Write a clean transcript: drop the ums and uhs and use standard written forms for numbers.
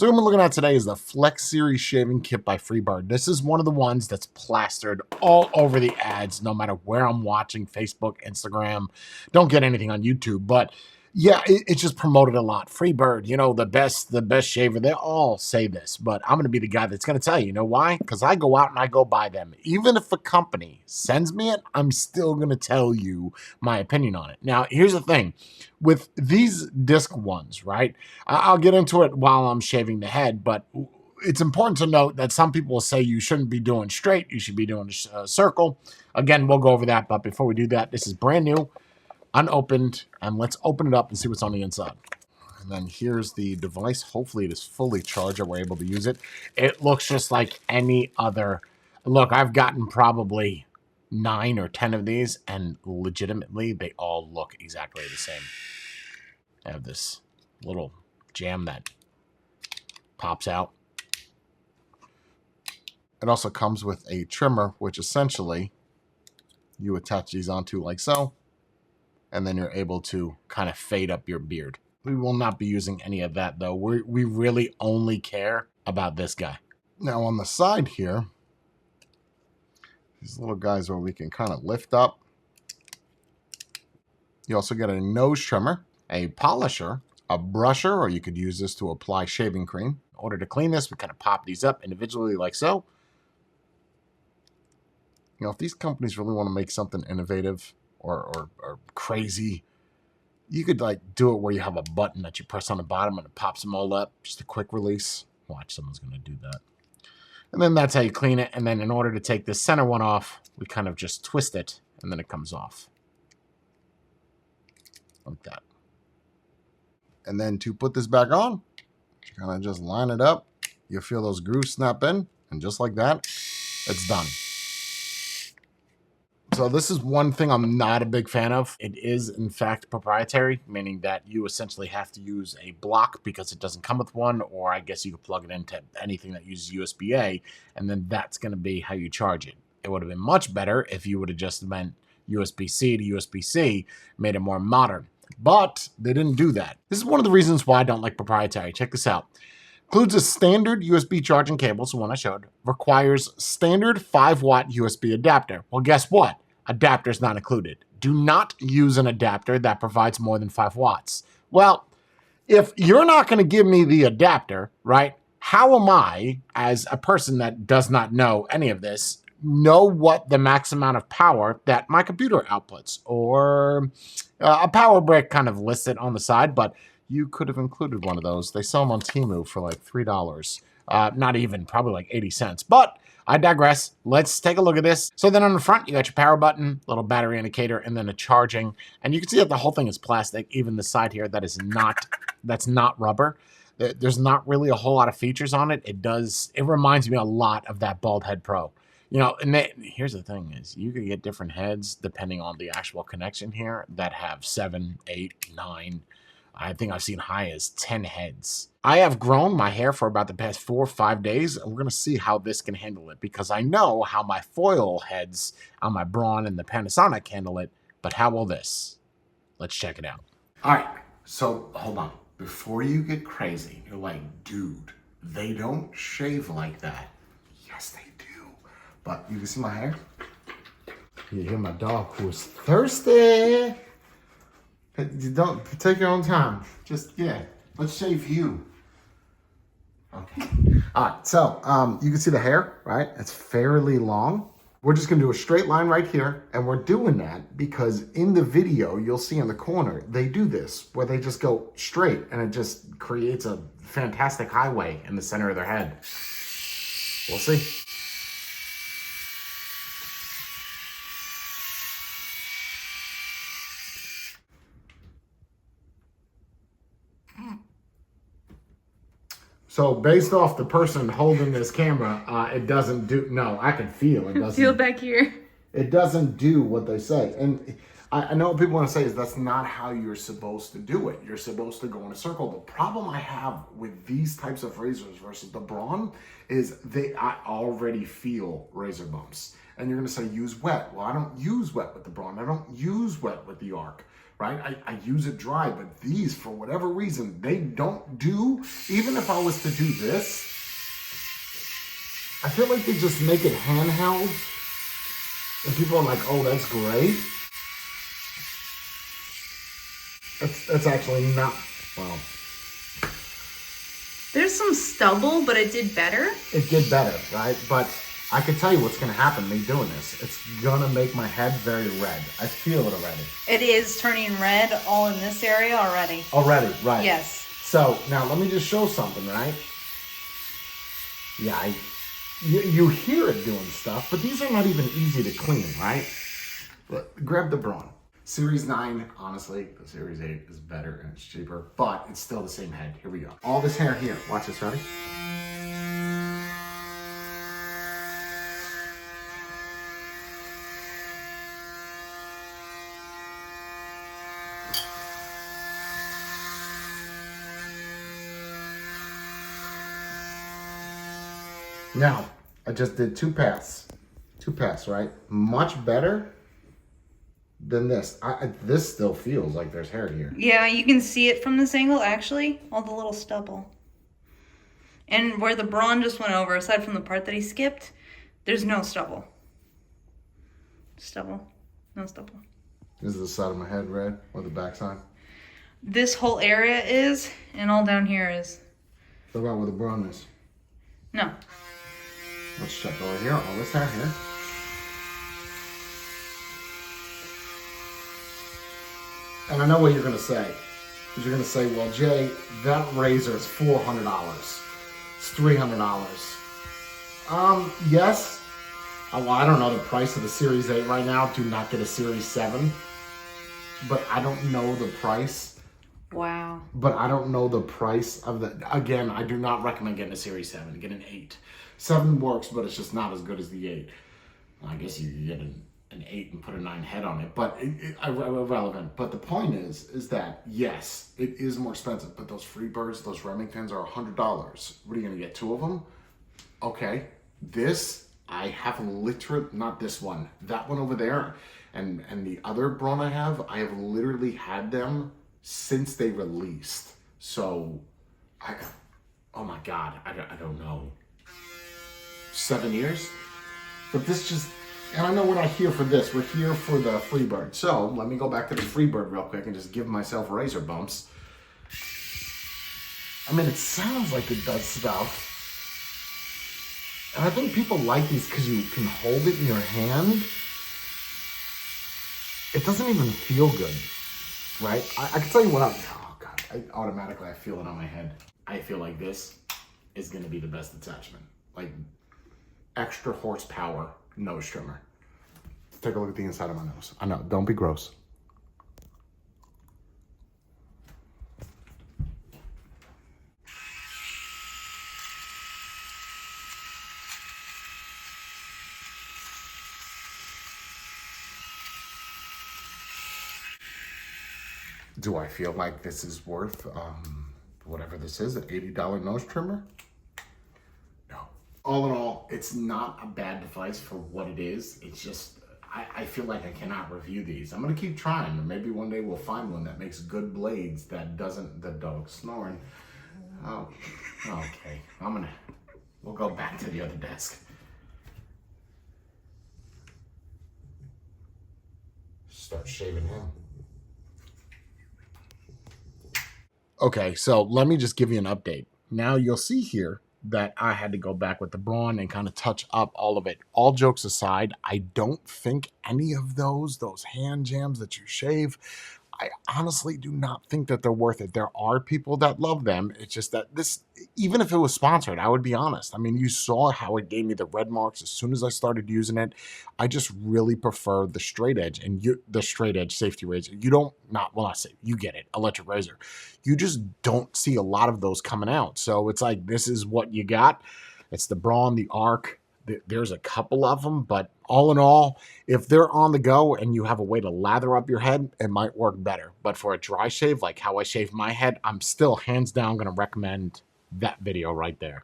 So what we're looking at today is the FlexSeries shaving kit by Freebird. This is one of the ones that's plastered all over the ads, no matter where I'm watching, Facebook, Instagram. Don't get anything on YouTube, but yeah, it's just promoted a lot. Freebird, you know, the best shaver. They all say this, but I'm going to be the guy that's going to tell you. You know why? Because I go out and I go buy them. Even if a company sends me it, I'm still going to tell you my opinion on it. Now, here's the thing. With these disc ones, right? I'll get into it while I'm shaving the head, but it's important to note that some people will say you shouldn't be doing straight. You should be doing a circle. Again, we'll go over that, but before we do that, this is brand new, unopened, and let's open it up and see what's on the inside. And then here's the device. Hopefully it is fully charged and we're able to use it. It looks just like any other. Look, I've gotten probably 9 or 10 of these, and legitimately they all look exactly the same. I have this little jam that pops out. It also comes with a trimmer, which essentially you attach these onto like so, and then you're able to kind of fade up your beard. We will not be using any of that though. We really only care about this guy. Now on the side here, these little guys where we can kind of lift up. You also get a nose trimmer, a polisher, a brusher, or you could use this to apply shaving cream. In order to clean this, we kind of pop these up individually like so. You know, if these companies really want to make something innovative or crazy, you could like do it where you have a button that you press on the bottom and it pops them all up. Just a quick release. Watch, someone's going to do that. And then that's how you clean it. And then in order to take this center one off, we kind of just twist it and then it comes off. Like that. And then to put this back on, you kind of just line it up. You'll feel those grooves snap in, and just like that, it's done. So this is one thing I'm not a big fan of. It is, in fact, proprietary, meaning that you essentially have to use a block because it doesn't come with one, or I guess you could plug it into anything that uses USB-A, and then that's going to be how you charge it. It would have been much better if you would have just meant USB-C to USB-C, made it more modern. But they didn't do that. This is one of the reasons why I don't like proprietary. Check this out. Includes a standard USB charging cable, so one I showed, requires standard 5-watt USB adapter. Well, guess what? Adapter is not included. Do not use an adapter that provides more than 5 watts. Well, if you're not going to give me the adapter, right, how am I, as a person that does not know any of this, know what the max amount of power that my computer outputs? Or a power brick kind of listed on the side, but you could have included one of those. They sell them on Temu for like $3. Not even, probably like 80 cents. But I digress. Let's take a look at this. So then on the front, you got your power button, little battery indicator, and then a charging. And you can see that the whole thing is plastic. Even the side here, that's not rubber. There's not really a whole lot of features on it. It reminds me a lot of that Bald Head Pro. You know, and here's the thing is you could get different heads depending on the actual connection here that have 7, 8, 9. I think I've seen high as 10 heads. I have grown my hair for about the past 4 or 5 days, and we're going to see how this can handle it, because I know how my foil heads on my Braun and the Panasonic handle it, but how will this? Let's check it out. All right, so hold on. Before you get crazy, you're like, dude, they don't shave like that. Yes, they do. But you can see my hair. You hear my dog who is thirsty. You don't take your own time. Just, yeah, let's shave you. Okay. All right, so you can see the hair, right? It's fairly long. We're just gonna do a straight line right here, and we're doing that because in the video, you'll see in the corner, they do this, where they just go straight, and it just creates a fantastic highway in the center of their head. We'll see. So based off the person holding this camera, it doesn't do, no, I can feel it doesn't. Feel back here. It doesn't do what they say. And I know what people want to say is that's not how you're supposed to do it. You're supposed to go in a circle. The problem I have with these types of razors versus the Braun is I already feel razor bumps. And you're going to say use wet. Well, I don't use wet with the Braun. I don't use wet with the Arc. right? I use it dry, but these, for whatever reason, they don't do, even if I was to do this, I feel like they just make it handheld, and people are like, oh, that's great. That's actually not, well. There's some stubble, but it did better. It did better, right? But I can tell you what's going to happen me doing this. It's going to make my head very red. I feel it already. It is turning red all in this area already. Already, right. Yes. So, now let me just show something, right? Yeah, you hear it doing stuff, but these are not even easy to clean, right? But grab the Braun. Series 9, honestly, the Series 8 is better and it's cheaper, but it's still the same head. Here we go. All this hair here. Watch this, ready? Now, I just did two paths, right? Much better than this. This still feels like there's hair here. Yeah, you can see it from this angle, actually. All the little stubble. And where the Braun just went over, aside from the part that he skipped, there's no stubble. No stubble. Is the side of my head red or the back side? This whole area is, and all down here is. What about where the Braun is? No. Let's check over here. All this hair here. And I know what you're going to say. You're going to say, well, Jay, that razor is $400. It's $300. Yes. Well, I don't know the price of the Series 8 right now. Do not get a Series 7. But I don't know the price. Wow. But I don't know the price of the... Again, I do not recommend getting a Series 7. Get an 8. 7 works, but it's just not as good as the 8. I guess you could get an 8 and put a 9 head on it, but irrelevant. But the point is that, yes, it is more expensive, but those Freebirds, those Remingtons are $100. What are you going to get, 2 of them? Okay. This, I have literally, not this one, that one over there, and the other Braun I have literally had them since they released. So, oh my God, I don't know. 7 years? But this just, and I know we're not here for this, we're here for the Freebird. So, let me go back to the Freebird real quick and just give myself razor bumps. I mean, it sounds like it does stuff. And I think people like these because you can hold it in your hand. It doesn't even feel good, right? I can tell you what oh God, I feel it on my head. I feel like this is gonna be the best attachment. Like, extra horsepower nose trimmer. Let's take a look at the inside of my nose. I know, don't be gross. Do I feel like this is worth whatever this is, an $80 nose trimmer? No. All in all, it's not a bad device for what it is. It's just, I feel like I cannot review these. I'm gonna keep trying, and maybe one day we'll find one that makes good blades that doesn't, the dog snoring. Oh, okay. We'll go back to the other desk. Start shaving him. Okay, so let me just give you an update. Now you'll see here that I had to go back with the Braun and kind of touch up all of it. All jokes aside, I don't think any of those hand jams that you shave, I honestly do not think that they're worth it. There are people that love them. It's just that this, even if it was sponsored, I would be honest. I mean, you saw how it gave me the red marks as soon as I started using it. I just really prefer the straight edge and the straight edge safety razor. You don't, you get it, electric razor. You just don't see a lot of those coming out. So it's like, this is what you got. It's the Braun, the Arc. There's a couple of them, but all in all, if they're on the go and you have a way to lather up your head, it might work better. But for a dry shave, like how I shave my head, I'm still hands down going to recommend that video right there.